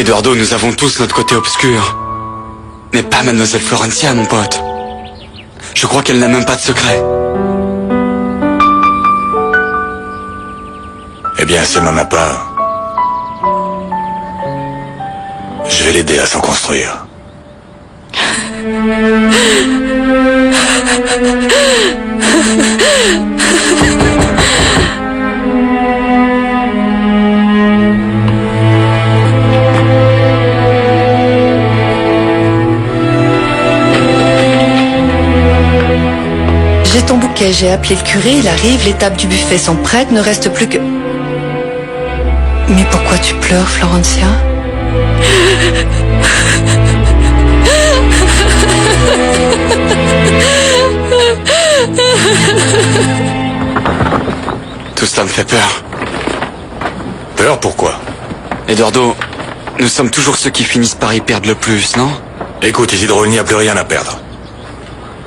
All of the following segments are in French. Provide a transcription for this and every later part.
Eduardo, nous avons tous notre côté obscur. Mais pas Mademoiselle Florencia, mon pote. Je crois qu'elle n'a même pas de secret. Eh bien, si elle n'en a pas, je vais l'aider à s'en construire. J'ai ton bouquet, j'ai appelé le curé, il arrive, les tables du buffet sont prêtes, ne reste plus que... Mais pourquoi tu pleures, Florencia? Tout cela me fait peur. Peur, pourquoi? Eduardo, nous sommes toujours ceux qui finissent par y perdre le plus, non? Écoute, Isidro, il n'y a plus rien à perdre.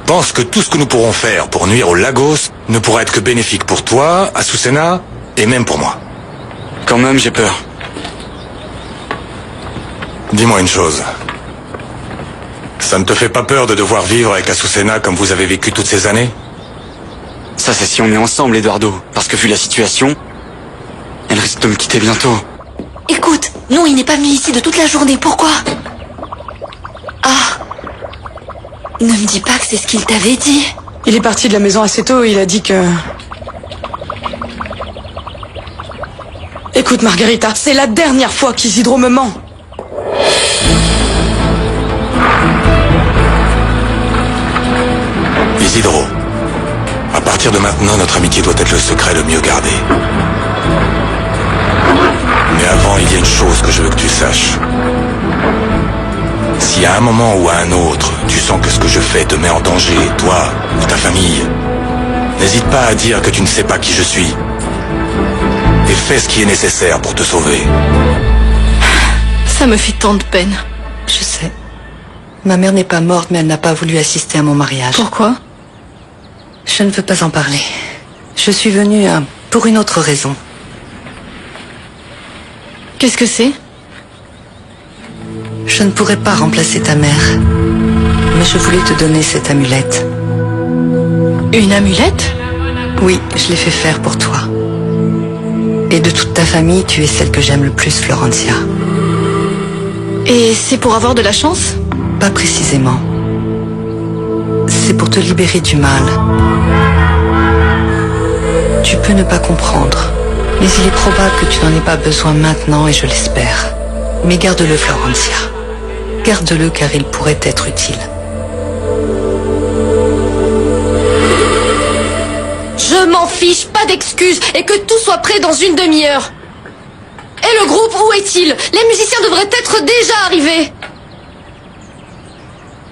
Pense que tout ce que nous pourrons faire pour nuire aux Lagos ne pourra être que bénéfique pour toi, Azucena, et même pour moi. Quand même, j'ai peur. Dis-moi une chose. Ça ne te fait pas peur de devoir vivre avec Azucena comme vous avez vécu toutes ces années? Ça, c'est si on est ensemble, Eduardo. Parce que vu la situation, elle risque de me quitter bientôt. Écoute, non, il n'est pas venu ici de toute la journée, pourquoi? Ah, ne me dis pas que c'est ce qu'il t'avait dit. Il est parti de la maison assez tôt, il a dit que... Écoute, Margarita, c'est la dernière fois qu'Isidro me ment. Isidro, à partir de maintenant, notre amitié doit être le secret le mieux gardé. Mais avant, il y a une chose que je veux que tu saches. Si à un moment ou à un autre, tu sens que ce que je fais te met en danger, toi ou ta famille, n'hésite pas à dire que tu ne sais pas qui je suis. Et fais ce qui est nécessaire pour te sauver. Ça me fait tant de peine. Je sais. Ma mère n'est pas morte, mais elle n'a pas voulu assister à mon mariage. Pourquoi? Je ne veux pas en parler. Je suis venue pour une autre raison. Qu'est-ce que c'est? Je ne pourrais pas remplacer ta mère, mais je voulais te donner cette amulette. Une amulette? Oui, je l'ai fait faire pour toi. Et de toute ta famille, tu es celle que j'aime le plus, Florencia. Et c'est pour avoir de la chance? Pas précisément. C'est pour te libérer du mal. Tu peux ne pas comprendre, mais il est probable que tu n'en aies pas besoin maintenant et je l'espère. Mais garde-le, Florencia. Garde-le car il pourrait être utile. Je m'en fiche, pas d'excuses, et que tout soit prêt dans une demi-heure. Et le groupe, où est-il? Les musiciens devraient être déjà arrivés.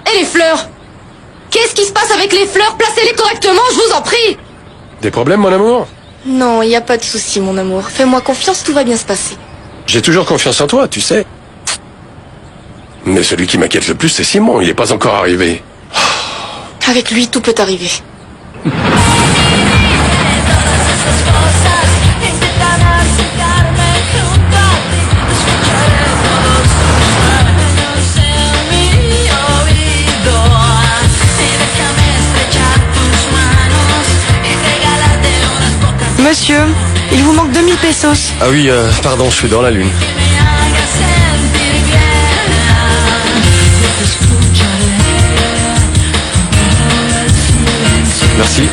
Et les fleurs? Qu'est-ce qui se passe avec les fleurs? Placez-les correctement, je vous en prie. Des problèmes, mon amour? Non, il n'y a pas de souci, mon amour. Fais-moi confiance, tout va bien se passer. J'ai toujours confiance en toi, tu sais. Mais celui qui m'inquiète le plus, c'est Simon. Il n'est pas encore arrivé. Avec lui, tout peut arriver. Monsieur, il vous manque 2000 pesos. Ah oui, pardon, je suis dans la lune. Merci.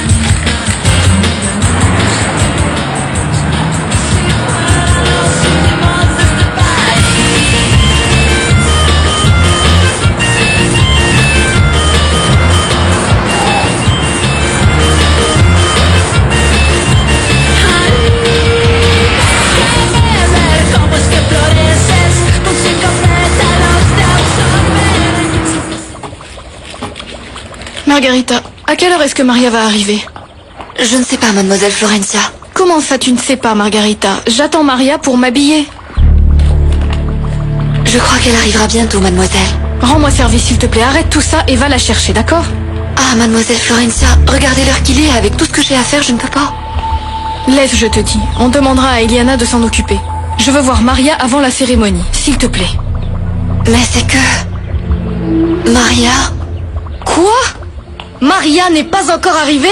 Margarita, à quelle heure est-ce que Maria va arriver? Je ne sais pas, mademoiselle Florencia. Comment ça, tu ne sais pas, Margarita? J'attends Maria pour m'habiller. Je crois qu'elle arrivera bientôt, mademoiselle. Rends-moi service, s'il te plaît. Arrête tout ça et va la chercher, d'accord? Ah, mademoiselle Florencia, regardez l'heure qu'il est. Avec tout ce que j'ai à faire, je ne peux pas. Laisse, je te dis. On demandera à Eliana de s'en occuper. Je veux voir Maria avant la cérémonie, s'il te plaît. Mais c'est que... Maria... Quoi? Maria n'est pas encore arrivée?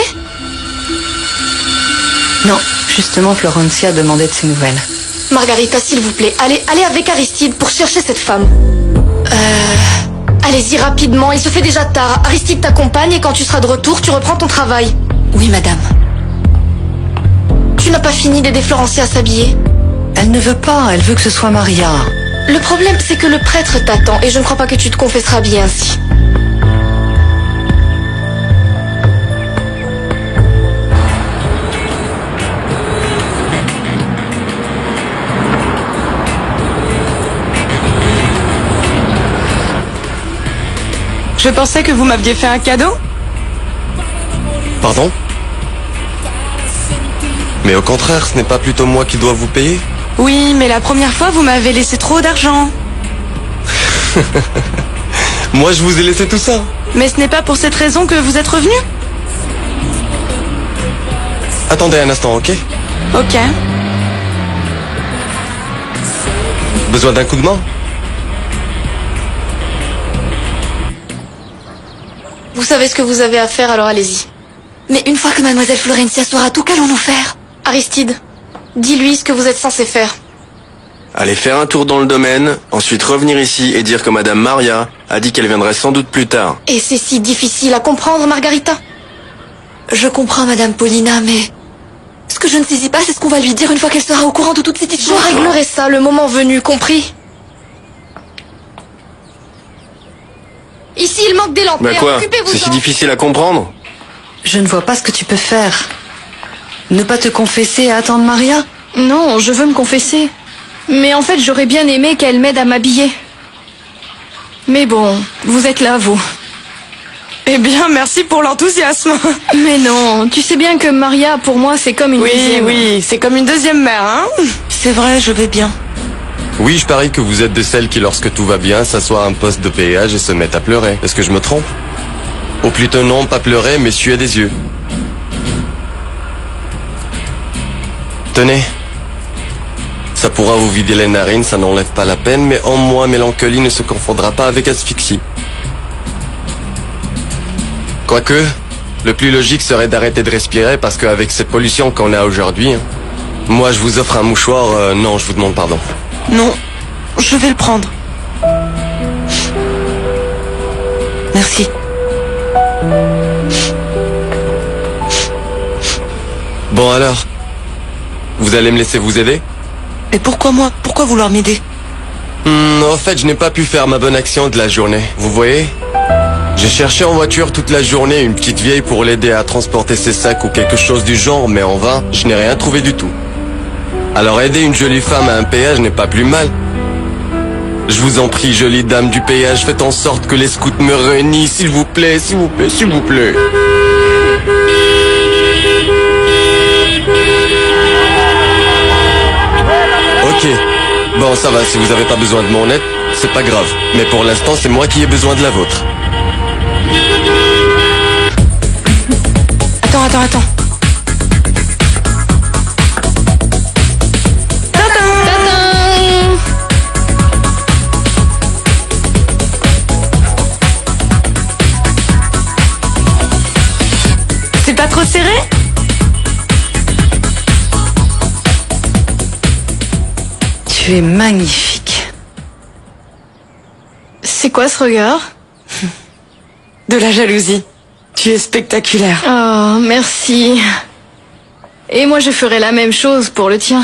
Non, justement, Florencia demandait de ses nouvelles. Margarita, s'il vous plaît, allez avec Aristide pour chercher cette femme. Allez-y rapidement, il se fait déjà tard. Aristide t'accompagne et quand tu seras de retour, tu reprends ton travail. Oui, madame. Tu n'as pas fini d'aider Florencia à s'habiller? Elle ne veut pas, elle veut que ce soit Maria. Le problème, c'est que le prêtre t'attend et je ne crois pas que tu te confesseras habillée ainsi. Je pensais que vous m'aviez fait un cadeau. Pardon? Mais au contraire, ce n'est pas plutôt moi qui dois vous payer? Oui, mais la première fois, vous m'avez laissé trop d'argent. Moi, je vous ai laissé tout ça. Mais ce n'est pas pour cette raison que vous êtes revenu? Attendez un instant, ok? Ok. Besoin d'un coup de main? Vous savez ce que vous avez à faire, alors allez-y. Mais une fois que mademoiselle Florencia saura tout, qu'allons-nous faire? Aristide, dis-lui ce que vous êtes censé faire. Aller faire un tour dans le domaine, ensuite revenir ici et dire que Madame Maria a dit qu'elle viendrait sans doute plus tard. Et c'est si difficile à comprendre, Margarita? Je comprends, madame Paulina, mais... Ce que je ne saisis pas, c'est ce qu'on va lui dire une fois qu'elle sera au courant de toute cette Je histoire. réglerai ça le moment venu, compris? Ici, il manque des lampes. Bah quoi? Occupez-vous-en. C'est si difficile à comprendre? Je ne vois pas ce que tu peux faire. Ne pas te confesser et attendre Maria? Non, je veux me confesser. Mais en fait, j'aurais bien aimé qu'elle m'aide à m'habiller. Mais bon, vous êtes là, vous. Eh bien, merci pour l'enthousiasme. Mais non, tu sais bien que Maria, pour moi, c'est comme une Oui, deuxième. oui, c'est comme une deuxième mère, hein? C'est vrai, je vais bien. Oui, je parie que vous êtes de celles qui, lorsque tout va bien, s'assoient à un poste de péage et se mettent à pleurer. Est-ce que je me trompe? Ou plutôt non, pas pleurer, mais suer des yeux. Tenez. Ça pourra vous vider les narines, ça n'enlève pas la peine, mais en moi, mélancolie ne se confondra pas avec asphyxie. Quoique, le plus logique serait d'arrêter de respirer parce qu'avec cette pollution qu'on a aujourd'hui, hein, moi je vous offre un mouchoir, non, je vous demande pardon. Non, je vais le prendre. Merci. Bon alors, vous allez me laisser vous aider? Et pourquoi moi? Pourquoi vouloir m'aider? En fait, je n'ai pas pu faire ma bonne action de la journée, vous voyez? J'ai cherché en voiture toute la journée une petite vieille pour l'aider à transporter ses sacs ou quelque chose du genre, mais en vain, je n'ai rien trouvé du tout. Alors aider une jolie femme à un péage n'est pas plus mal. Je vous en prie, jolie dame du péage, faites en sorte que les scouts me réunissent, s'il vous plaît, s'il vous plaît, s'il vous plaît. Ok, bon ça va, si vous n'avez pas besoin de mon aide, c'est pas grave. Mais pour l'instant, c'est moi qui ai besoin de la vôtre. Attends. Tadam! C'est pas trop serré? Tu es magnifique. C'est quoi ce regard? De la jalousie. Tu es spectaculaire. Oh, merci. Et moi, je ferai la même chose pour le tien.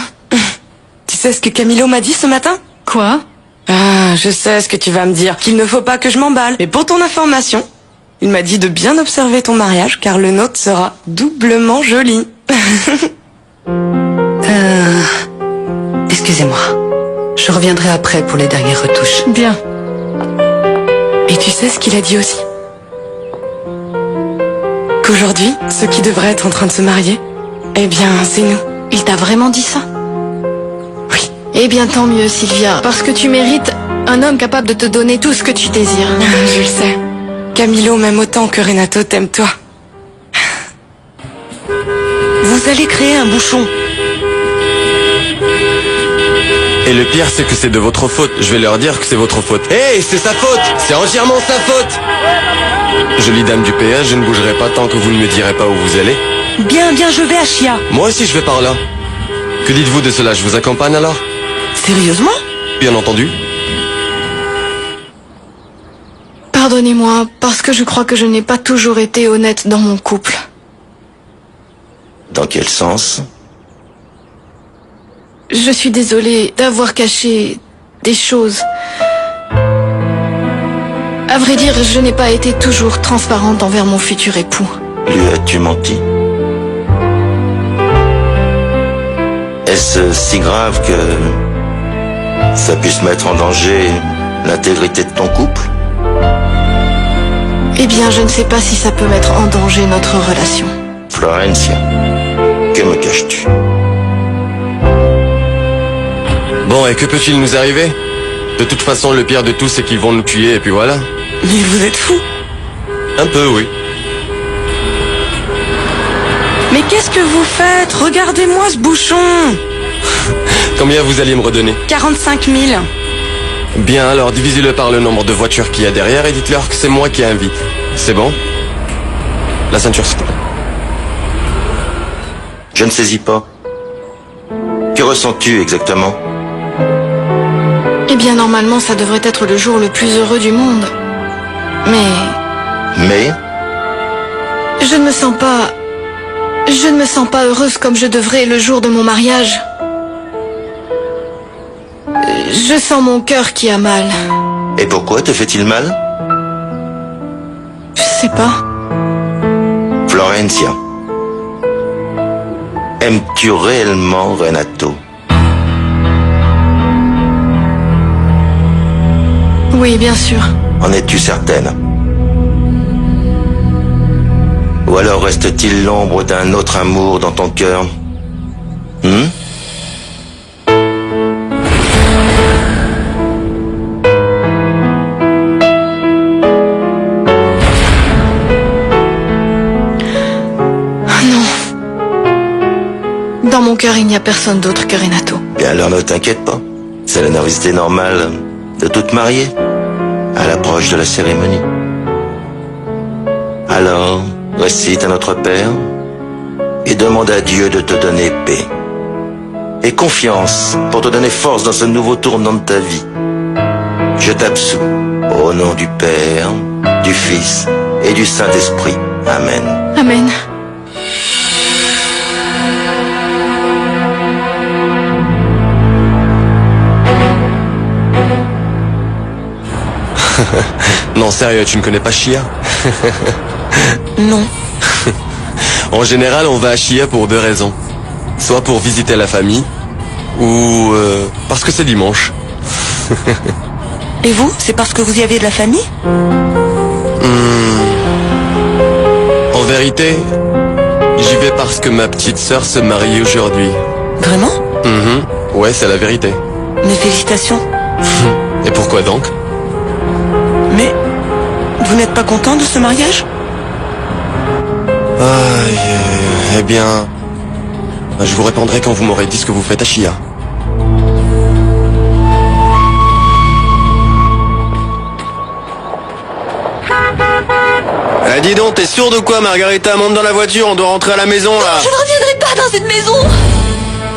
Tu sais ce que Camilo m'a dit ce matin? Quoi? Ah, je sais ce que tu vas me dire. Qu'il ne faut pas que je m'emballe. Mais pour ton information, il m'a dit de bien observer ton mariage car le nôtre sera doublement joli. Excusez-moi. Je reviendrai après pour les dernières retouches. Bien. Et tu sais ce qu'il a dit aussi? Qu'aujourd'hui, ceux qui devraient être en train de se marier, eh bien, c'est nous. Il t'a vraiment dit ça? Oui. Eh bien, tant mieux, Sylvia, parce que tu mérites un homme capable de te donner tout ce que tu désires. Je le sais. Camilo m'aime autant que Renato t'aime toi. Vous allez créer un bouchon. Et le pire, c'est que c'est de votre faute. Je vais leur dire que c'est votre faute. Hey, c'est sa faute! C'est entièrement sa faute! Jolie dame du péage, je ne bougerai pas tant que vous ne me direz pas où vous allez. Bien, je vais à Chia. Moi aussi, je vais par là. Que dites-vous de cela? Je vous accompagne alors? Sérieusement? Bien entendu. Pardonnez-moi, parce que je crois que je n'ai pas toujours été honnête dans mon couple. Dans quel sens? Je suis désolée d'avoir caché des choses. À vrai dire, je n'ai pas été toujours transparente envers mon futur époux. Lui as-tu menti? Est-ce si grave que ça puisse mettre en danger l'intégrité de ton couple? Eh bien, je ne sais pas si ça peut mettre en danger notre relation. Florencia, que me caches-tu? Bon, et que peut-il nous arriver? De toute façon, le pire de tout, c'est qu'ils vont nous tuer, et puis voilà. Mais vous êtes fou. Un peu, oui. Mais qu'est-ce que vous faites? Regardez-moi ce bouchon. Combien vous alliez me redonner? 45 000. Bien, alors divisez-le par le nombre de voitures qu'il y a derrière et dites-leur que c'est moi qui invite. C'est bon? La ceinture, s'il te plaît. Je ne saisis pas. Que ressens-tu exactement? Eh bien, normalement, ça devrait être le jour le plus heureux du monde. Mais je ne me sens pas heureuse comme je devrais le jour de mon mariage. Je sens mon cœur qui a mal. Et pourquoi te fait-il mal? Je sais pas. Florencia, aimes-tu réellement Renato? Oui, bien sûr. En es-tu certaine? Ou alors reste-t-il l'ombre d'un autre amour dans ton cœur? Dans mon cœur, il n'y a personne d'autre que Renato. Bien alors ne t'inquiète pas. C'est la nervosité normale de toute mariée à l'approche de la cérémonie. Alors, récite à notre Père et demande à Dieu de te donner paix et confiance pour te donner force dans ce nouveau tournant de ta vie. Je t'absous au nom du Père, du Fils et du Saint-Esprit. Amen. Amen. Non, sérieux, tu ne connais pas Chia? Non. En général, on va à Chia pour deux raisons. Soit pour visiter la famille, ou parce que c'est dimanche. Et vous? C'est parce que vous y avez de la famille? En vérité, j'y vais parce que ma petite sœur se marie aujourd'hui. Vraiment? Ouais, c'est la vérité. Mes félicitations. Et pourquoi donc? Mais vous n'êtes pas content de ce mariage? Eh bien, je vous répondrai quand vous m'aurez dit ce que vous faites à Chia. Eh dis donc, t'es sûr de quoi, Margarita? Monte dans la voiture, on doit rentrer à la maison, là. Je ne reviendrai pas dans cette maison.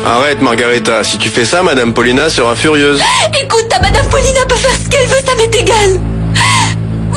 Arrête, Margarita. Si tu fais ça, Madame Paulina sera furieuse. Écoute, ta Madame Paulina peut faire ce qu'elle veut, ça m'est égal.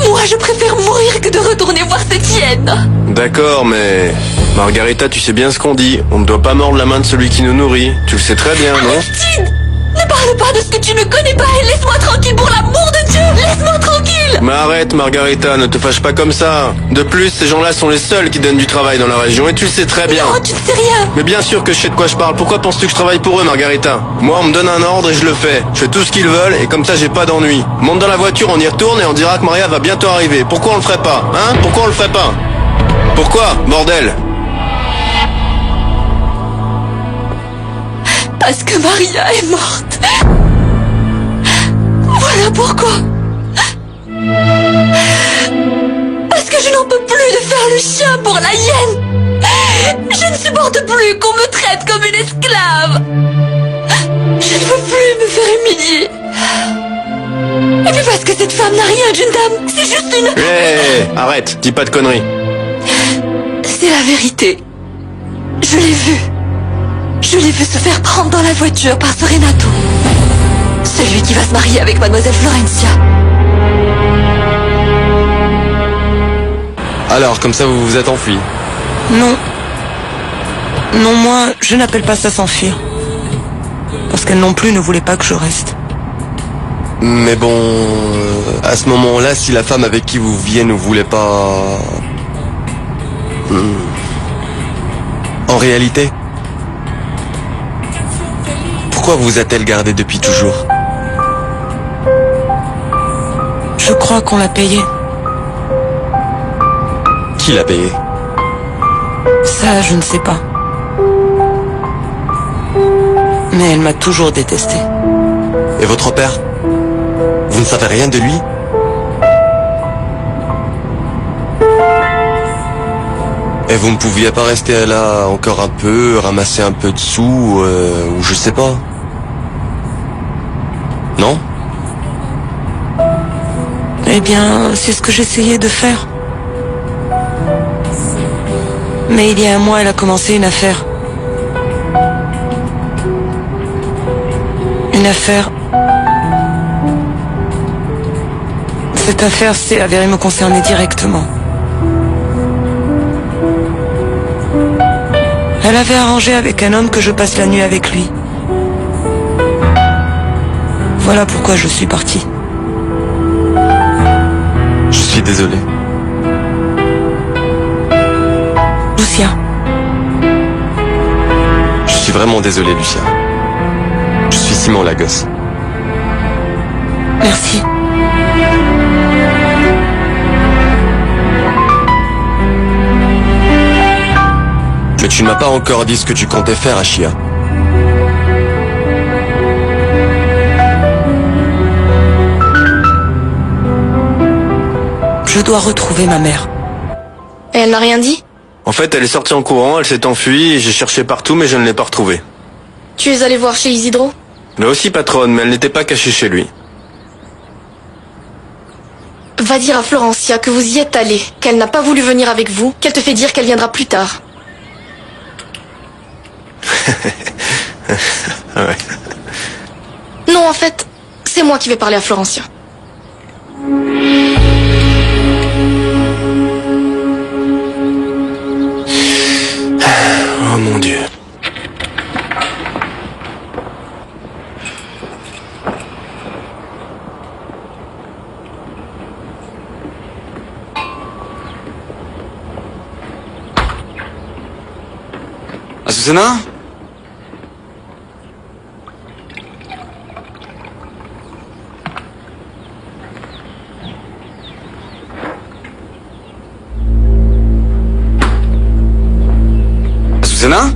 Moi, je préfère mourir que de retourner voir cette hyène. D'accord, mais... Margarita, tu sais bien ce qu'on dit. On ne doit pas mordre la main de celui qui nous nourrit. Tu le sais très bien, non? Aristide, ne parle pas de ce que tu ne connais pas et laisse-moi tranquille pour l'amour de Dieu. Laisse-moi tranquille. Mais arrête, Margarita, ne te fâche pas comme ça. De plus, ces gens-là sont les seuls qui donnent du travail dans la région et tu le sais très bien. Non, tu ne sais rien. Mais bien sûr que je sais de quoi je parle. Pourquoi penses-tu que je travaille pour eux, Margarita? Moi, on me donne un ordre et je le fais. Je fais tout ce qu'ils veulent et comme ça, j'ai pas d'ennui. Monte dans la voiture, on y retourne et on dira que Maria va bientôt arriver. Pourquoi on le ferait pas? Hein? Pourquoi on le ferait pas? Pourquoi, bordel? Parce que Maria est morte. Voilà pourquoi. Parce que je n'en peux plus de faire le chien pour la hyène. Je ne supporte plus qu'on me traite comme une esclave. Je ne veux plus me faire humilier. Et puis parce que cette femme n'a rien d'une dame, c'est juste une... Hé, arrête, dis pas de conneries. C'est la vérité. Je l'ai vu. Je l'ai vu se faire prendre dans la voiture par ce Renato. Celui qui va se marier avec mademoiselle Florencia. Alors, comme ça, vous vous êtes enfui. Non. Non, moi, je n'appelle pas ça s'enfuir. Parce qu'elle non plus ne voulait pas que je reste. Mais bon, à ce moment-là, si la femme avec qui vous viviez ne voulait pas... En réalité, pourquoi vous a-t-elle gardé depuis toujours? Je crois qu'on l'a payée. Qui l'a payé? Ça, je ne sais pas. Mais elle m'a toujours détesté. Et votre père? Vous ne savez rien de lui? Et vous ne pouviez pas rester là encore un peu, ramasser un peu de sous, ou je sais pas? Non? Eh bien, c'est ce que j'essayais de faire. Mais il y a un mois, elle a commencé une affaire. Une affaire... Cette affaire s'est avérée me concerner directement. Elle avait arrangé avec un homme que je passe la nuit avec lui. Voilà pourquoi je suis partie. Je suis désolé. Lucia. Je suis vraiment désolé, Lucia. Je suis Simon Lagos. Merci. Mais tu ne m'as pas encore dit ce que tu comptais faire, Achia. Je dois retrouver ma mère. Et elle n'a rien dit? En fait, elle est sortie en courant, elle s'est enfuie, et j'ai cherché partout, mais je ne l'ai pas retrouvée. Tu es allé voir chez Isidro? Là aussi patronne, mais elle n'était pas cachée chez lui. Va dire à Florencia que vous y êtes allé, qu'elle n'a pas voulu venir avec vous, qu'elle te fait dire qu'elle viendra plus tard. Ouais. Non, en fait, c'est moi qui vais parler à Florencia. Oh mon Dieu. Azucena? Azucena?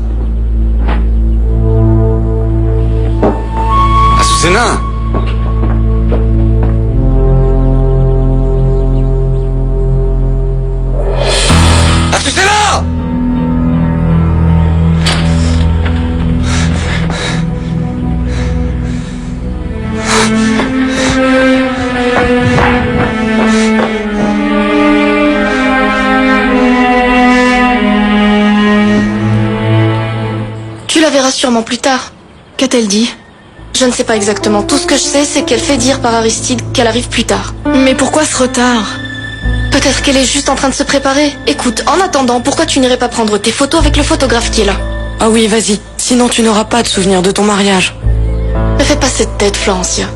Azucena? Azucena! Tu la verras sûrement plus tard. Qu'a-t-elle dit? Je ne sais pas exactement. Tout ce que je sais, c'est qu'elle fait dire par Aristide qu'elle arrive plus tard. Mais pourquoi ce retard? Peut-être qu'elle est juste en train de se préparer. Écoute, en attendant, pourquoi tu n'irais pas prendre tes photos avec le photographe qui est là? Ah oui, vas-y. Sinon, tu n'auras pas de souvenir de ton mariage. Ne fais pas cette tête, Florencia.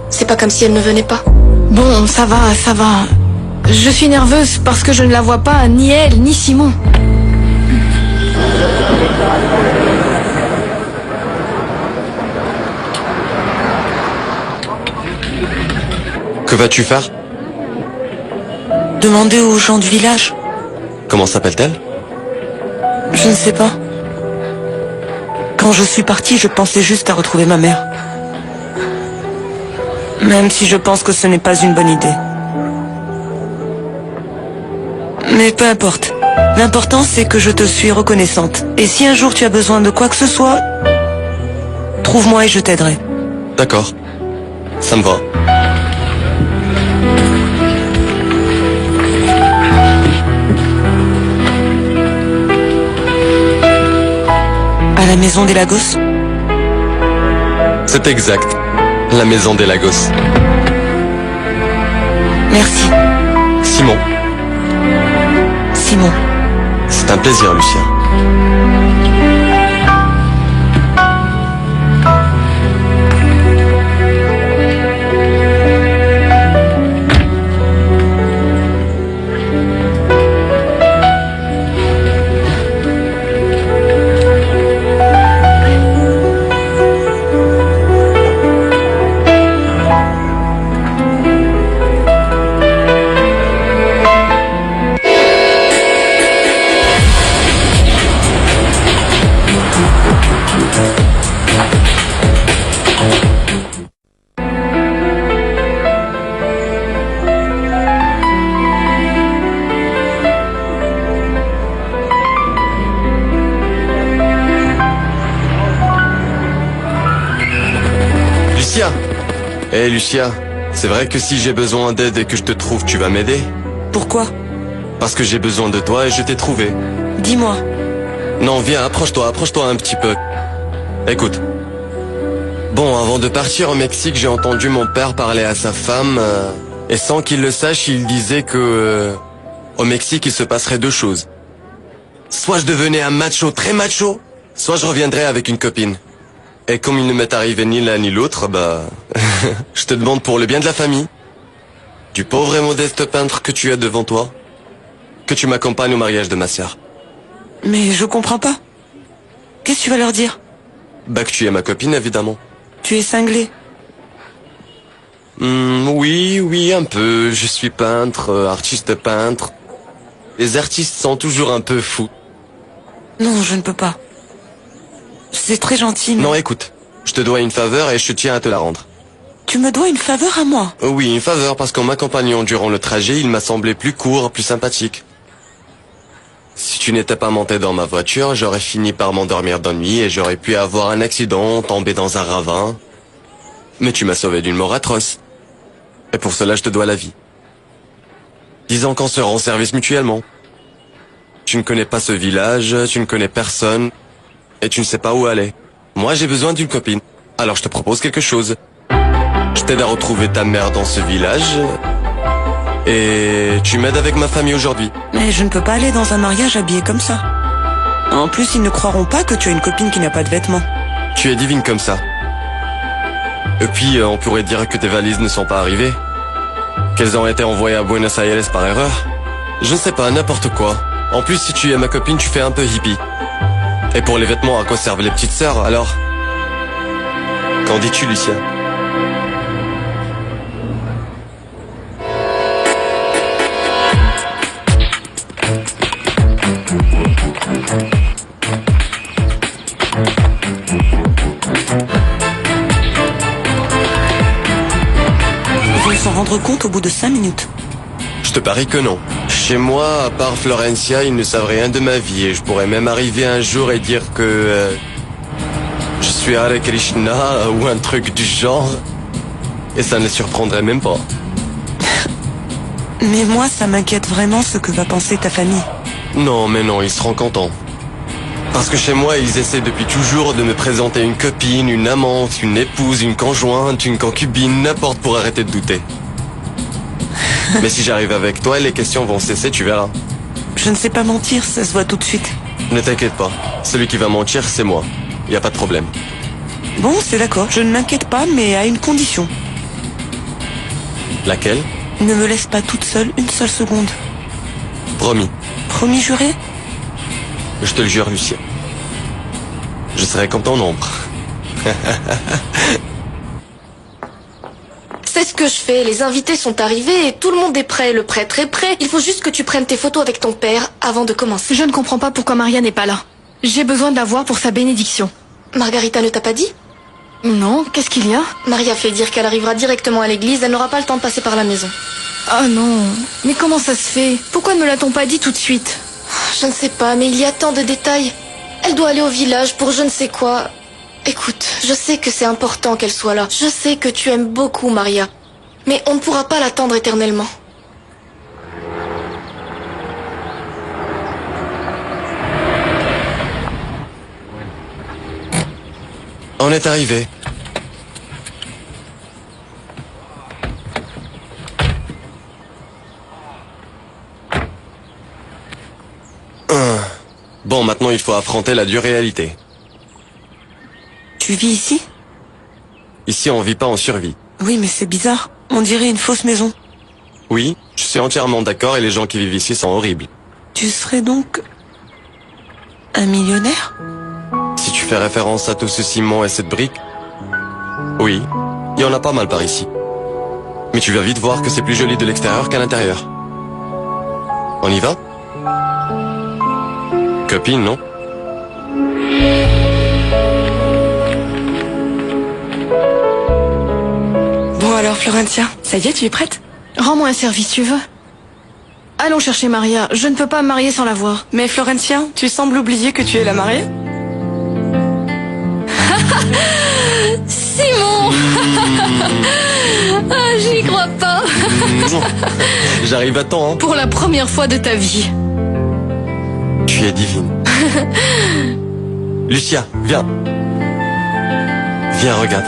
C'est pas comme si elle ne venait pas. Bon, ça va, ça va. Je suis nerveuse parce que je ne la vois pas, ni elle, ni Simon. Que vas-tu faire? Demandez aux gens du village. Comment s'appelle-t-elle? Je ne sais pas. Quand je suis partie, je pensais juste à retrouver ma mère. Même si je pense que ce n'est pas une bonne idée. Mais peu importe. L'important, c'est que je te suis reconnaissante. Et si un jour tu as besoin de quoi que ce soit, trouve-moi et je t'aiderai. D'accord. Ça me va. À la maison des Lagos? C'est exact. La maison des Lagos. Merci, Simon. Simon. C'est un plaisir, Lucien. Lucia! Hé Lucia, c'est vrai que si j'ai besoin d'aide et que je te trouve, tu vas m'aider? Pourquoi? Parce que j'ai besoin de toi et je t'ai trouvé. Dis-moi. Non, viens, approche-toi un petit peu. Écoute. Bon, avant de partir au Mexique, j'ai entendu mon père parler à sa femme, et sans qu'il le sache, il disait que au Mexique, il se passerait deux choses. Soit je devenais un macho très macho, soit je reviendrais avec une copine. Et comme il ne m'est arrivé ni l'un ni l'autre, bah, je te demande pour le bien de la famille, du pauvre et modeste peintre que tu es devant toi, que tu m'accompagnes au mariage de ma sœur. Mais je comprends pas. Qu'est-ce que tu vas leur dire? Bah que tu es ma copine, évidemment. Tu es cinglé. Oui, un peu. Je suis peintre, artiste peintre. Les artistes sont toujours un peu fous. Non, je ne peux pas. C'est très gentil, mais... Non, écoute, je te dois une faveur et je tiens à te la rendre. Tu me dois une faveur à moi? Oui, une faveur parce qu'en m'accompagnant durant le trajet, il m'a semblé plus court, plus sympathique. Si tu n'étais pas monté dans ma voiture, j'aurais fini par m'endormir d'ennui et j'aurais pu avoir un accident, tomber dans un ravin. Mais tu m'as sauvé d'une mort atroce. Et pour cela, je te dois la vie. Disons qu'on se rend service mutuellement. Tu ne connais pas ce village, tu ne connais personne, et tu ne sais pas où aller. Moi, j'ai besoin d'une copine. Alors je te propose quelque chose. Je t'aide à retrouver ta mère dans ce village, et tu m'aides avec ma famille aujourd'hui. Mais je ne peux pas aller dans un mariage habillé comme ça. En plus, ils ne croiront pas que tu as une copine qui n'a pas de vêtements. Tu es divine comme ça. Et puis, on pourrait dire que tes valises ne sont pas arrivées. Qu'elles ont été envoyées à Buenos Aires par erreur. Je ne sais pas, n'importe quoi. En plus, si tu es ma copine, tu fais un peu hippie. Et pour les vêtements, à quoi servent les petites sœurs, alors? Qu'en dis-tu, Lucien? Ils vont s'en rendre compte au bout de 5 minutes. Je te parie que non. Chez moi, à part Florencia, ils ne savent rien de ma vie et je pourrais même arriver un jour et dire que je suis Hare Krishna ou un truc du genre. Et ça ne les surprendrait même pas. Mais moi, ça m'inquiète vraiment ce que va penser ta famille. Non, mais non, ils seront contents. Parce que chez moi, ils essaient depuis toujours de me présenter une copine, une amante, une épouse, une conjointe, une concubine, n'importe pour arrêter de douter. Mais si j'arrive avec toi, les questions vont cesser, tu verras. Je ne sais pas mentir, ça se voit tout de suite. Ne t'inquiète pas, celui qui va mentir, c'est moi. Y a pas de problème. Bon, c'est d'accord, je ne m'inquiète pas, mais à une condition. Laquelle? Ne me laisse pas toute seule une seule seconde. Promis. Promis juré? Je te le jure, Lucien. Je serai comme ton ombre. C'est ce que je fais, les invités sont arrivés et tout le monde est prêt, le prêtre est prêt. Il faut juste que tu prennes tes photos avec ton père avant de commencer. Je ne comprends pas pourquoi Maria n'est pas là. J'ai besoin de la voir pour sa bénédiction. Margarita ne t'a pas dit? Non, qu'est-ce qu'il y a? Maria fait dire qu'elle arrivera directement à l'église, elle n'aura pas le temps de passer par la maison. Ah non, mais comment ça se fait? Pourquoi ne me l'a-t-on pas dit tout de suite? Je ne sais pas, mais il y a tant de détails. Elle doit aller au village pour je ne sais quoi. Écoute, je sais que c'est important qu'elle soit là. Je sais que tu aimes beaucoup Maria. Mais on ne pourra pas l'attendre éternellement. On est arrivé. Bon, maintenant il faut affronter la dure réalité. Tu vis ici? Ici, on vit pas en survie. Oui, mais c'est bizarre. On dirait une fausse maison. Oui, je suis entièrement d'accord et les gens qui vivent ici sont horribles. Tu serais donc... un millionnaire? Si tu fais référence à tout ce ciment et cette brique, oui, il y en a pas mal par ici. Mais tu vas vite voir que c'est plus joli de l'extérieur qu'à l'intérieur. On y va? Copine, non? Bon alors, Florentia, ça y est, tu es prête? Rends-moi un service, tu veux? Allons chercher Maria. Je ne peux pas me marier sans la voir. Mais Florentia, tu sembles oublier que tu es la mariée? Simon. Ah, j'y crois pas. J'arrive à temps, hein? Pour la première fois de ta vie. Tu es divine. Lucia, viens. Viens, regarde.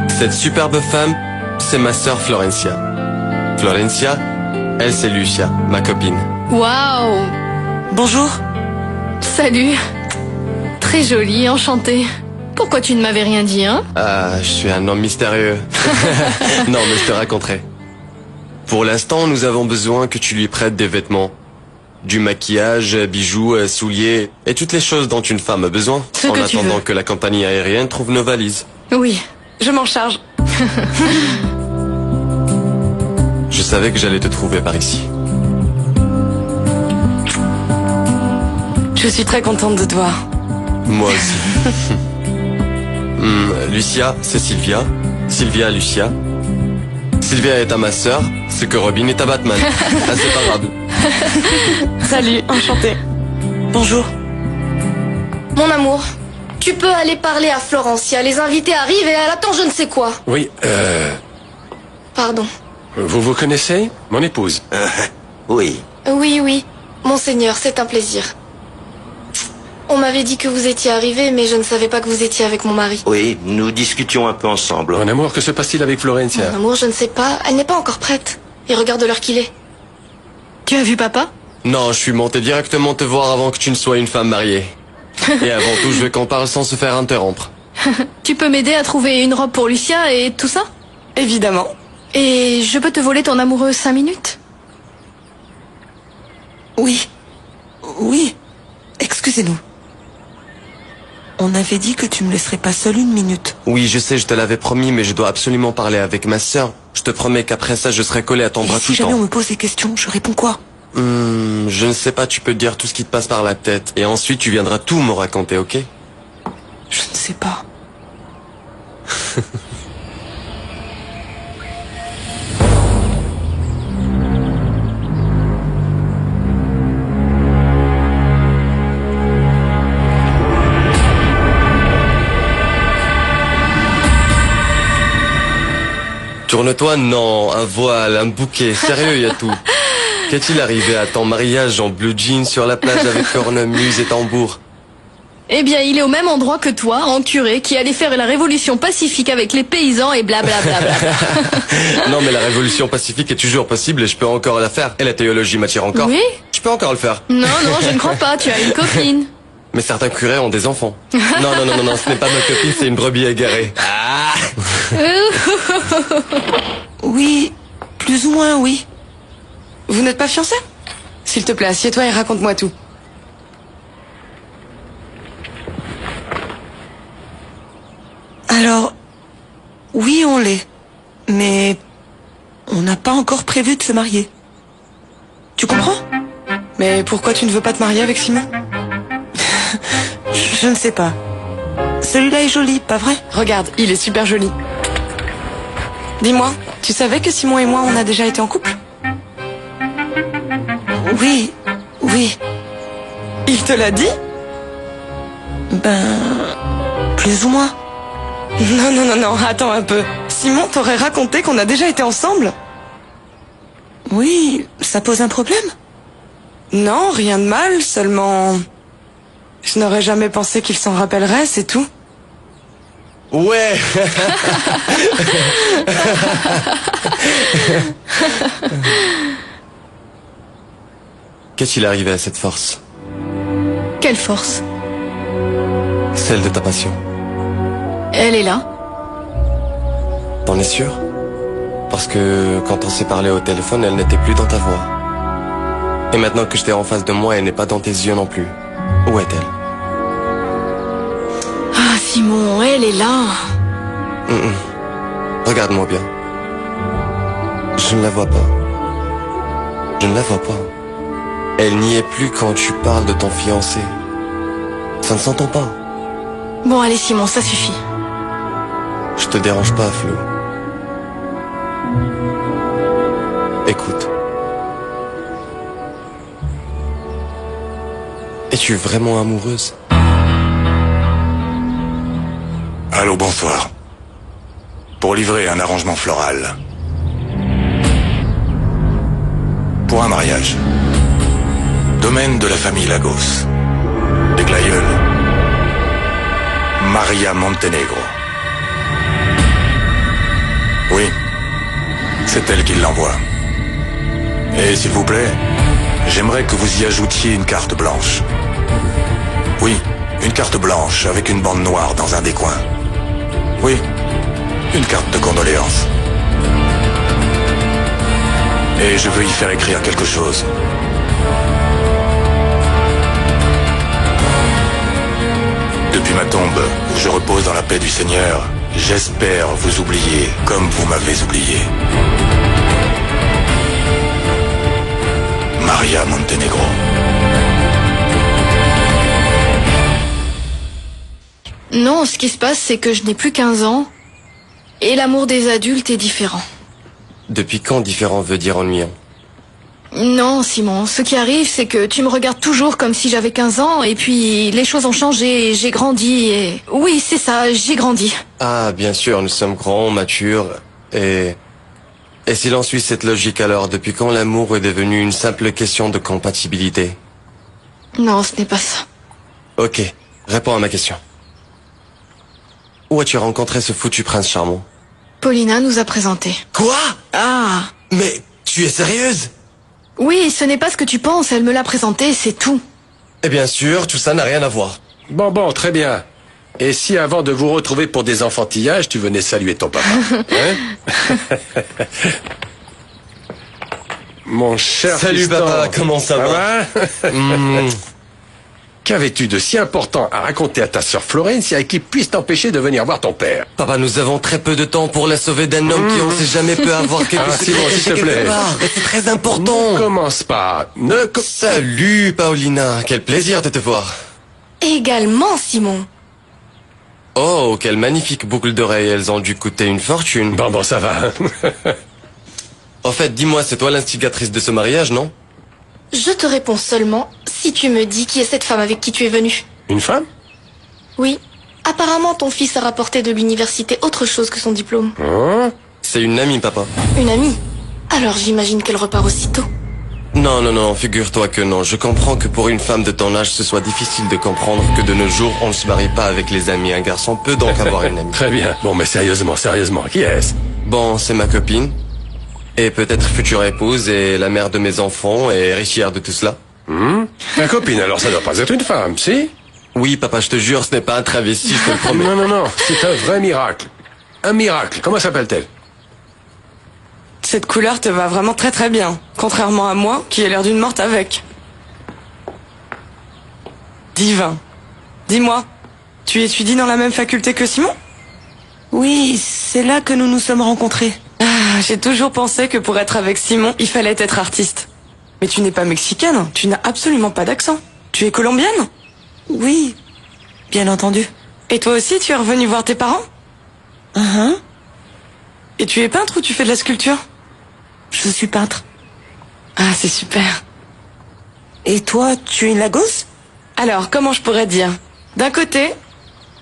Cette superbe femme, c'est ma sœur Florencia. Florencia, elle c'est Lucia, ma copine. Waouh. Bonjour. Salut. Très jolie, enchantée. Pourquoi tu ne m'avais rien dit, hein? Ah, je suis un homme mystérieux. Non, mais je te raconterai. Pour l'instant, nous avons besoin que tu lui prêtes des vêtements. Du maquillage, bijoux, souliers et toutes les choses dont une femme a besoin. Ce en que tu attendant veux. que la compagnie aérienne trouve nos valises. Oui. Je m'en charge. Je savais que j'allais te trouver par ici. Je suis très contente de te voir. Moi aussi. Lucia, c'est Sylvia. Sylvia, Lucia. Sylvia est à ma sœur, ce que Robin est à Batman. Inséparable. Salut, enchantée. Bonjour. Mon amour, tu peux aller parler à Florencia. Les invités arrivent et elle attend je ne sais quoi. Oui, Pardon. vous vous connaissez? Mon épouse. Oui. Oui, oui. Monseigneur, c'est un plaisir. On m'avait dit que vous étiez arrivé, mais je ne savais pas que vous étiez avec mon mari. Oui, nous discutions un peu ensemble. Mon amour, que se passe-t-il avec Florencia? Mon amour, je ne sais pas. Elle n'est pas encore prête. Et regarde l'heure qu'il est. Tu as vu papa? Non, je suis monté directement te voir avant que tu ne sois une femme mariée. Et avant tout, je veux qu'on parle sans se faire interrompre. Tu peux m'aider à trouver une robe pour Lucia et tout ça? Évidemment. Et je peux te voler ton amoureux 5 minutes? Oui. Oui. Excusez-nous. On avait dit que tu me laisserais pas seule une minute. Oui, je sais, je te l'avais promis, mais je dois absolument parler avec ma sœur. Je te promets qu'après ça, je serai collé à ton Et bras si tout le jamais temps. on me pose des questions, je réponds quoi? Je ne sais pas, tu peux dire tout ce qui te passe par la tête. Et ensuite, tu viendras tout me raconter, ok? Je ne sais pas. Tourne-toi, non, un voile, un bouquet, sérieux, il y a tout. Qu'est-il arrivé à ton mariage en blue jean sur la plage avec cornemuse et tambour? Eh bien, il est au même endroit que toi, en curé, qui allait faire la révolution pacifique avec les paysans et blablabla. Non, mais la révolution pacifique est toujours possible et je peux encore la faire. Et la théologie m'attire encore. Oui? Je peux encore le faire. Non, non, je ne crois pas, tu as une copine. Mais certains curés ont des enfants. Non, ce n'est pas ma copine, c'est une brebis égarée. Ah! Oui, plus ou moins, oui. Vous n'êtes pas fiancés? S'il te plaît, assieds-toi et raconte-moi tout. Alors, oui, on l'est. Mais on n'a pas encore prévu de se marier. Tu comprends? Mais pourquoi tu ne veux pas te marier avec Simon? Je ne sais pas. Celui-là est joli, pas vrai? Regarde, il est super joli. Dis-moi, tu savais que Simon et moi, on a déjà été en couple? Oui, oui. Il te l'a dit? Ben, plus ou moins. Non, attends un peu. Simon t'aurait raconté qu'on a déjà été ensemble? Oui, ça pose un problème? Non, rien de mal, seulement... Je n'aurais jamais pensé qu'il s'en rappellerait, c'est tout. Ouais. Qu'est-il arrivé à cette force? Quelle force? Celle de ta passion. Elle est là. T'en es sûr? Parce que quand on s'est parlé au téléphone, elle n'était plus dans ta voix. Et maintenant que je t'ai en face de moi, elle n'est pas dans tes yeux non plus. Où est-elle? Ah, Simon, elle est là. Regarde-moi bien. Je ne la vois pas. Je ne la vois pas. Elle n'y est plus quand tu parles de ton fiancé. Ça ne s'entend pas. Bon, allez, Simon, ça suffit. Je te dérange pas, Flo. Écoute. Es-tu vraiment amoureuse? Allô, bonsoir. Pour livrer un arrangement floral. Pour un mariage. Domaine de la famille Lagos. Des Glaïeuls. Maria Montenegro. Oui, c'est elle qui l'envoie. Et s'il vous plaît, j'aimerais que vous y ajoutiez une carte blanche. Oui, une carte blanche avec une bande noire dans un des coins. Oui, une carte de condoléances. Et je veux y faire écrire quelque chose. Depuis ma tombe, où je repose dans la paix du Seigneur, j'espère vous oublier comme vous m'avez oublié. Maria Montenegro. Non, ce qui se passe, c'est que je n'ai plus 15 ans. Et l'amour des adultes est différent. Depuis quand différent veut dire ennuyant? Non, Simon, ce qui arrive, c'est que tu me regardes toujours comme si j'avais 15 ans, et puis les choses ont changé, j'ai grandi, et... Oui, c'est ça, j'ai grandi. Ah, bien sûr, nous sommes grands, matures, et s'il en suit cette logique alors, depuis quand l'amour est devenu une simple question de compatibilité? Non, ce n'est pas ça. Ok, réponds à ma question. Où as-tu rencontré ce foutu prince charmant? Paulina nous a présenté. Quoi? Ah! Mais tu es sérieuse? Oui, ce n'est pas ce que tu penses, elle me l'a présenté, c'est tout. Et bien sûr, tout ça n'a rien à voir. Bon, très bien. Et si avant de vous retrouver pour des enfantillages, tu venais saluer ton papa, hein? Mon cher Salut fiston. papa, comment ça va? Qu'avais-tu de si important à raconter à ta sœur Florencia qui puisse t'empêcher de venir voir ton père? Papa, nous avons très peu de temps pour la sauver d'un homme qui on sait jamais peut avoir quelque chose. Simon, s'il te plaît. C'est très important. Ne commence pas. Salut Paulina, quel plaisir de te voir. Également, Simon. Oh, quelle magnifique boucle d'oreilles, elles ont dû coûter une fortune. Bon, ça va. En fait, dis-moi, c'est toi l'instigatrice de ce mariage, non? Je te réponds seulement si tu me dis qui est cette femme avec qui tu es venu. Une femme? Oui. Apparemment, ton fils a rapporté de l'université autre chose que son diplôme. Hein? C'est une amie, papa. Une amie? Alors j'imagine qu'elle repart aussitôt. Non, figure-toi que non. Je comprends que pour une femme de ton âge, ce soit difficile de comprendre que de nos jours, on ne se marie pas avec les amis. Un garçon peut donc avoir une amie. Très bien. Bon, mais sérieusement, qui est-ce? Bon, c'est ma copine. Et peut-être future épouse et la mère de mes enfants et héritière de tout cela. Ta copine, alors ça doit pas être une femme, si? Oui, papa, je te jure, ce n'est pas un travesti, je te le promets. Non, c'est un vrai miracle. Un miracle. Comment s'appelle-t-elle? Cette couleur te va vraiment très très bien, contrairement à moi, qui ai l'air d'une morte avec. Divin. Dis-moi, tu étudies dans la même faculté que Simon? Oui, c'est là que nous nous sommes rencontrés. Ah, j'ai toujours pensé que pour être avec Simon, il fallait être artiste. Mais tu n'es pas mexicaine, tu n'as absolument pas d'accent. Tu es colombienne? Oui, bien entendu. Et toi aussi, tu es revenu voir tes parents? Et tu es peintre ou tu fais de la sculpture? Je suis peintre. Ah, c'est super. Et toi, tu es une Lagos? Alors, comment je pourrais dire? D'un côté,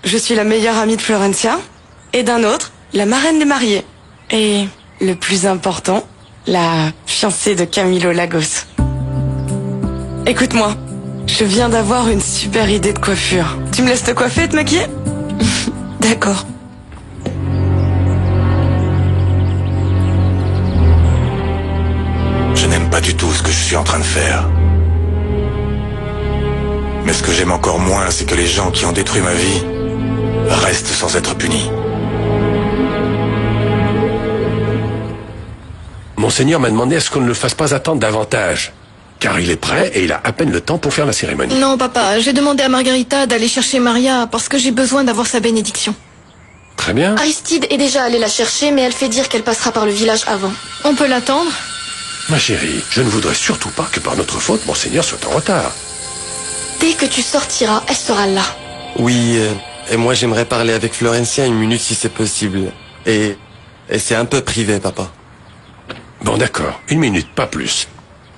je suis la meilleure amie de Florencia. Et d'un autre, la marraine des mariés. Et le plus important, la fiancée de Camilo Lagos. Écoute-moi, je viens d'avoir une super idée de coiffure. Tu me laisses te coiffer et te maquiller? D'accord. Je n'aime pas du tout ce que je suis en train de faire. Mais ce que j'aime encore moins, c'est que les gens qui ont détruit ma vie restent sans être punis. Monseigneur m'a demandé à ce qu'on ne le fasse pas attendre davantage. Car il est prêt et il a à peine le temps pour faire la cérémonie. Non, papa, j'ai demandé à Margarita d'aller chercher Maria parce que j'ai besoin d'avoir sa bénédiction. Très bien. Aristide est déjà allé la chercher, mais elle fait dire qu'elle passera par le village avant. On peut l'attendre? Ma chérie, je ne voudrais surtout pas que par notre faute, Monseigneur soit en retard. Dès que tu sortiras, elle sera là. Oui, et moi j'aimerais parler avec Florencia une minute si c'est possible. Et c'est un peu privé, papa. Bon, d'accord. 1 minute, pas plus.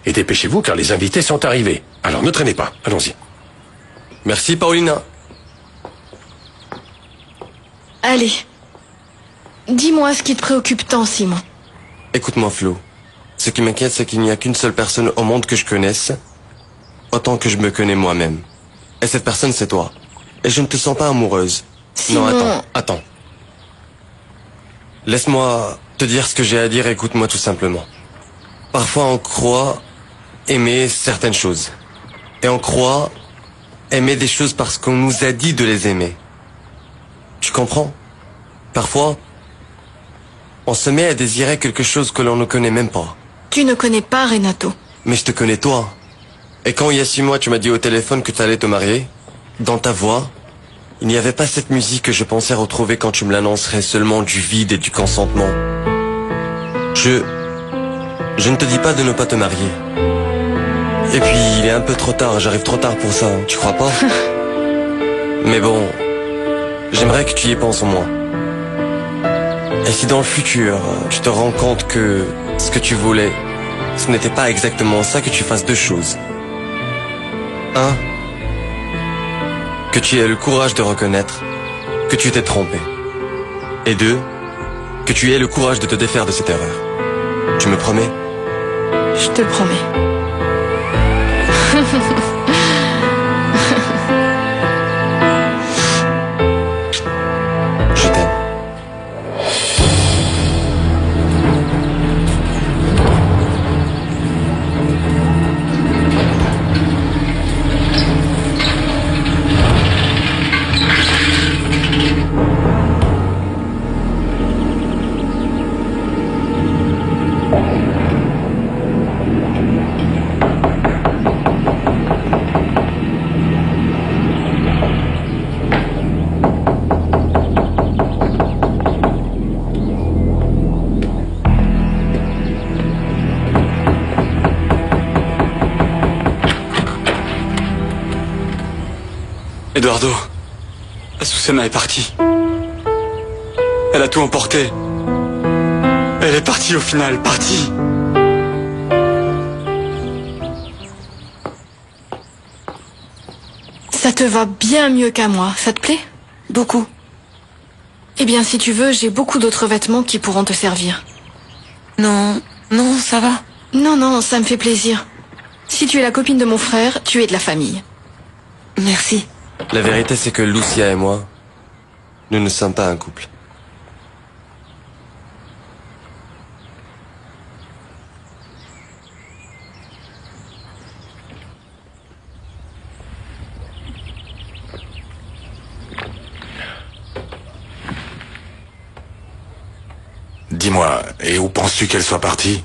Et dépêchez-vous car les invités sont arrivés. Alors ne traînez pas. Allons-y. Merci, Paulina. Allez. Dis-moi ce qui te préoccupe tant, Simon. Écoute-moi, Flo. Ce qui m'inquiète, c'est qu'il n'y a qu'une seule personne au monde que je connaisse, autant que je me connais moi-même. Et cette personne, c'est toi. Et je ne te sens pas amoureuse. Simon... Non, attends. Laisse-moi te dire ce que j'ai à dire, écoute-moi tout simplement. Parfois, on croit aimer certaines choses. Et on croit aimer des choses parce qu'on nous a dit de les aimer. Tu comprends? Parfois, on se met à désirer quelque chose que l'on ne connaît même pas. Tu ne connais pas Renato. Mais je te connais toi. Et quand il y a 6 mois tu m'as dit au téléphone que tu allais te marier, dans ta voix, il n'y avait pas cette musique que je pensais retrouver quand tu me l'annoncerais, seulement du vide et du consentement. Je ne te dis pas de ne pas te marier. Et puis il est un peu trop tard, j'arrive trop tard pour ça, tu crois pas? Mais bon, j'aimerais que tu y penses au moins. Et si dans le futur, tu te rends compte que ce que tu voulais, ce n'était pas exactement ça, que tu fasses 2 choses. 1. Que tu aies le courage de reconnaître que tu t'es trompé. Et 2. Que tu aies le courage de te défaire de cette erreur. Tu me promets? Je te promets. Je t'aime. Eduardo, Azucena est partie. Elle a tout emporté. Elle est partie au final, partie. Ça te va bien mieux qu'à moi, ça te plaît? Beaucoup. Eh bien, si tu veux, j'ai beaucoup d'autres vêtements qui pourront te servir. Non, ça va. Non, ça me fait plaisir. Si tu es la copine de mon frère, tu es de la famille. Merci. La vérité, c'est que Lucia et moi, nous ne sommes pas un couple. Dis-moi, et où penses-tu qu'elle soit partie?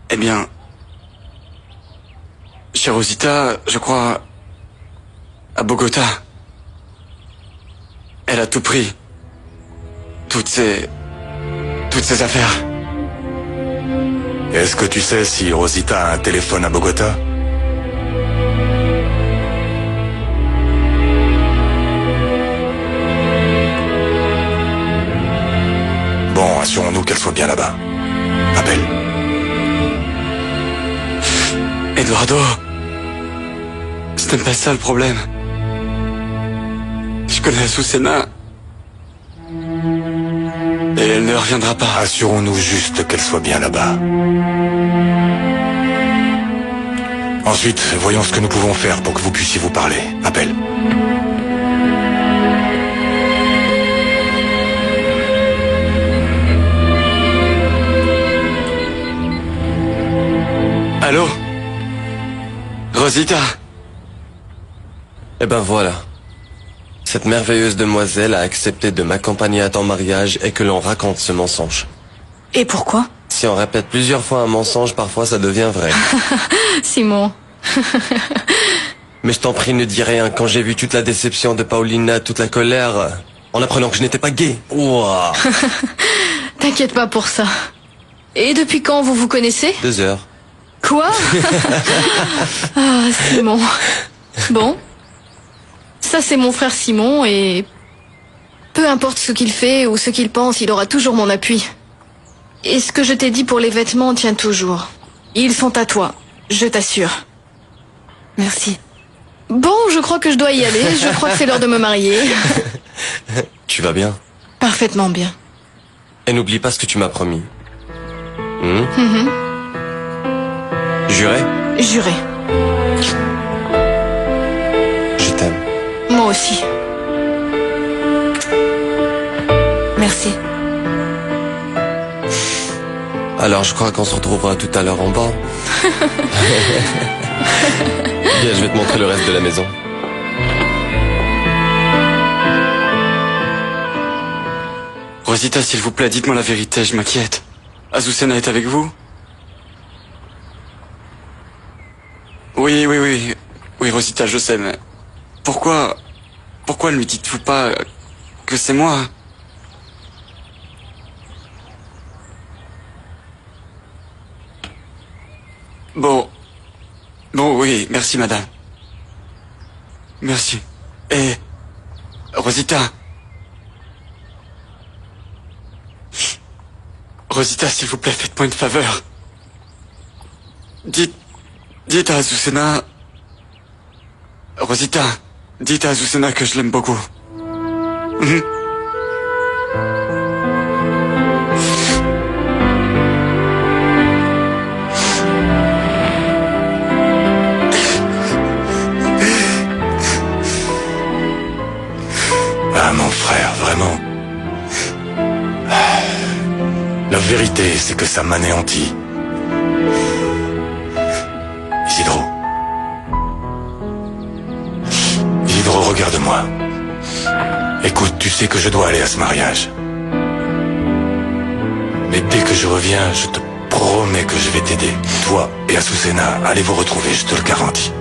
Eh bien... Chez Rosita, je crois... à Bogota. Elle a tout pris. Toutes ses affaires. Est-ce que tu sais si Rosita a un téléphone à Bogota? Bon, assurons-nous qu'elle soit bien là-bas. Appelle. Eduardo, c'était pas ça le problème. Je connais Azucena. Et elle ne reviendra pas. Assurons-nous juste qu'elle soit bien là-bas. Ensuite, voyons ce que nous pouvons faire pour que vous puissiez vous parler. Appelle. Allô? Rosita? Eh ben voilà. Cette merveilleuse demoiselle a accepté de m'accompagner à ton mariage et que l'on raconte ce mensonge. Et pourquoi? Si on répète plusieurs fois un mensonge, parfois ça devient vrai. Simon. Mais je t'en prie, ne dis rien. Quand j'ai vu toute la déception de Paulina, toute la colère, en apprenant que je n'étais pas gay. Ouah. T'inquiète pas pour ça. Et depuis quand vous vous connaissez? 2 heures. Quoi? Ah, Simon. Bon. Ça, c'est mon frère Simon et... peu importe ce qu'il fait ou ce qu'il pense, il aura toujours mon appui. Et ce que je t'ai dit pour les vêtements tient toujours. Ils sont à toi, je t'assure. Merci. Bon, je crois que je dois y aller. Je crois que c'est l'heure de me marier. Tu vas bien? Parfaitement bien. Et n'oublie pas ce que tu m'as promis. Juré? Juré. Je t'aime. Moi aussi. Merci. Alors je crois qu'on se retrouvera tout à l'heure en bas. Viens, je vais te montrer le reste de la maison. Rosita, s'il vous plaît, dites-moi la vérité, je m'inquiète. Azucena est avec vous? Oui, Rosita, je sais, mais... Pourquoi ne lui dites-vous pas que c'est moi? Bon, oui, merci, madame. Merci. Et... Rosita... Rosita, s'il vous plaît, faites-moi une faveur. Dites à Azucena... Rosita, dites à Azucena que je l'aime beaucoup. Ah, mon frère, vraiment. La vérité, c'est que ça m'anéantit. Isidro. Isidro, regarde-moi. Écoute, tu sais que je dois aller à ce mariage. Mais dès que je reviens, je te promets que je vais t'aider. Toi et Azucena, allez vous retrouver, je te le garantis.